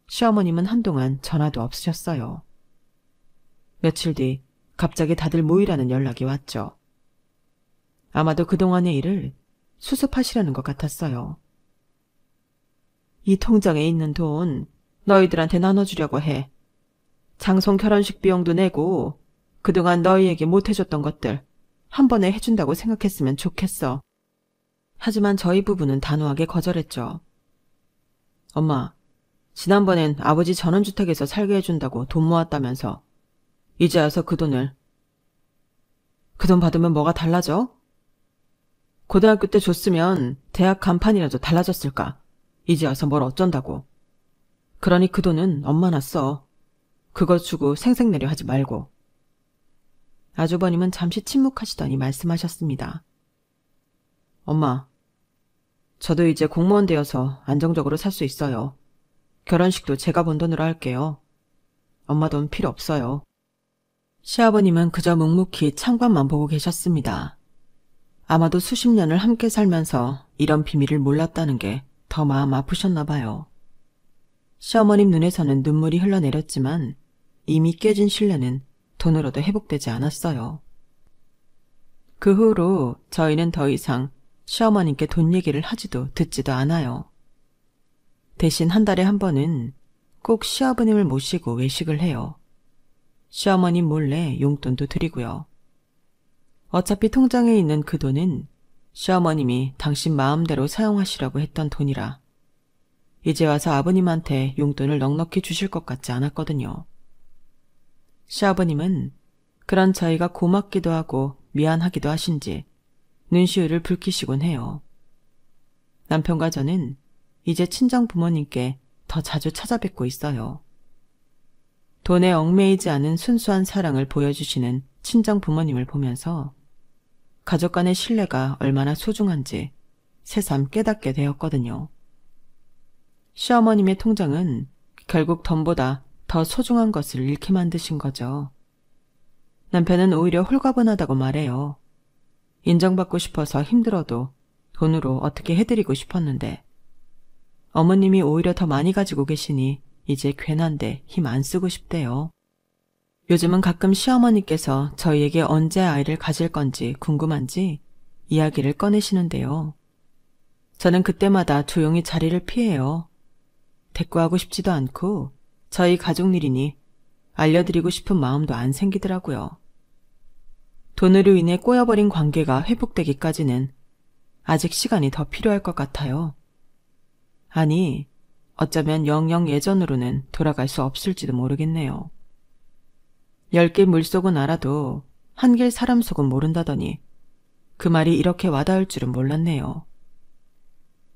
시어머님은 한동안 전화도 없으셨어요. 며칠 뒤 갑자기 다들 모이라는 연락이 왔죠. 아마도 그동안의 일을 수습하시려는 것 같았어요. 이 통장에 있는 돈 너희들한테 나눠주려고 해. 장송 결혼식 비용도 내고 그동안 너희에게 못해줬던 것들 한 번에 해준다고 생각했으면 좋겠어. 하지만 저희 부부는 단호하게 거절했죠. 엄마, 지난번엔 아버지 전원주택에서 살게 해준다고 돈 모았다면서 이제 와서 그 돈 받으면 뭐가 달라져? 고등학교 때 줬으면 대학 간판이라도 달라졌을까? 이제 와서 뭘 어쩐다고. 그러니 그 돈은 엄마나 써. 그거 주고 생색내려 하지 말고. 아주버님은 잠시 침묵하시더니 말씀하셨습니다. 엄마, 저도 이제 공무원 되어서 안정적으로 살 수 있어요. 결혼식도 제가 번 돈으로 할게요. 엄마 돈 필요 없어요. 시아버님은 그저 묵묵히 창밖만 보고 계셨습니다. 아마도 수십 년을 함께 살면서 이런 비밀을 몰랐다는 게 더 마음 아프셨나 봐요. 시어머님 눈에서는 눈물이 흘러내렸지만 이미 깨진 신뢰는 돈으로도 회복되지 않았어요. 그 후로 저희는 더 이상 시어머님께 돈 얘기를 하지도 듣지도 않아요. 대신 한 달에 한 번은 꼭 시아버님을 모시고 외식을 해요. 시어머님 몰래 용돈도 드리고요. 어차피 통장에 있는 그 돈은 시어머님이 당신 마음대로 사용하시라고 했던 돈이라 이제 와서 아버님한테 용돈을 넉넉히 주실 것 같지 않았거든요. 시아버님은 그런 저희가 고맙기도 하고 미안하기도 하신지 눈시울을 붉히시곤 해요. 남편과 저는 이제 친정 부모님께 더 자주 찾아뵙고 있어요. 돈에 얽매이지 않은 순수한 사랑을 보여주시는 친정 부모님을 보면서 가족 간의 신뢰가 얼마나 소중한지 새삼 깨닫게 되었거든요. 시어머님의 통장은 결국 돈보다 더 소중한 것을 잃게 만드신 거죠. 남편은 오히려 홀가분하다고 말해요. 인정받고 싶어서 힘들어도 돈으로 어떻게 해드리고 싶었는데 어머님이 오히려 더 많이 가지고 계시니 이제 괜한데 힘 안 쓰고 싶대요. 요즘은 가끔 시어머니께서 저희에게 언제 아이를 가질 건지 궁금한지 이야기를 꺼내시는데요. 저는 그때마다 조용히 자리를 피해요. 대꾸하고 싶지도 않고 저희 가족 일이니 알려드리고 싶은 마음도 안 생기더라고요. 돈으로 인해 꼬여버린 관계가 회복되기까지는 아직 시간이 더 필요할 것 같아요. 아니, 어쩌면 영영 예전으로는 돌아갈 수 없을지도 모르겠네요. 10개 물속은 알아도 한길 사람 속은 모른다더니 그 말이 이렇게 와닿을 줄은 몰랐네요.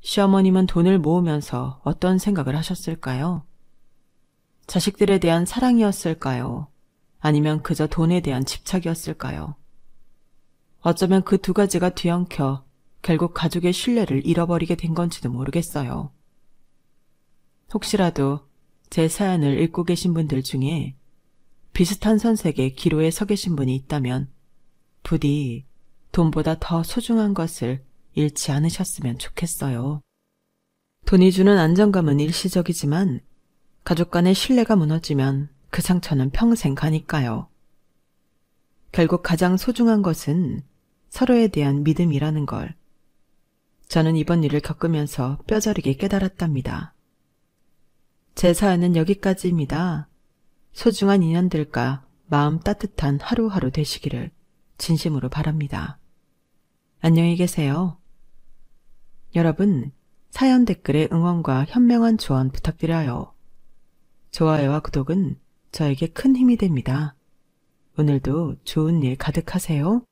시어머님은 돈을 모으면서 어떤 생각을 하셨을까요? 자식들에 대한 사랑이었을까요? 아니면 그저 돈에 대한 집착이었을까요? 어쩌면 그 두 가지가 뒤엉켜 결국 가족의 신뢰를 잃어버리게 된 건지도 모르겠어요. 혹시라도 제 사연을 읽고 계신 분들 중에 비슷한 선색의 기로에 서 계신 분이 있다면 부디 돈보다 더 소중한 것을 잃지 않으셨으면 좋겠어요. 돈이 주는 안정감은 일시적이지만 가족 간의 신뢰가 무너지면 그 상처는 평생 가니까요. 결국 가장 소중한 것은 서로에 대한 믿음이라는 걸 저는 이번 일을 겪으면서 뼈저리게 깨달았답니다. 제 사연은 여기까지입니다. 소중한 인연들과 마음 따뜻한 하루하루 되시기를 진심으로 바랍니다. 안녕히 계세요. 여러분, 사연 댓글에 응원과 현명한 조언 부탁드려요. 좋아요와 구독은 저에게 큰 힘이 됩니다. 오늘도 좋은 일 가득하세요.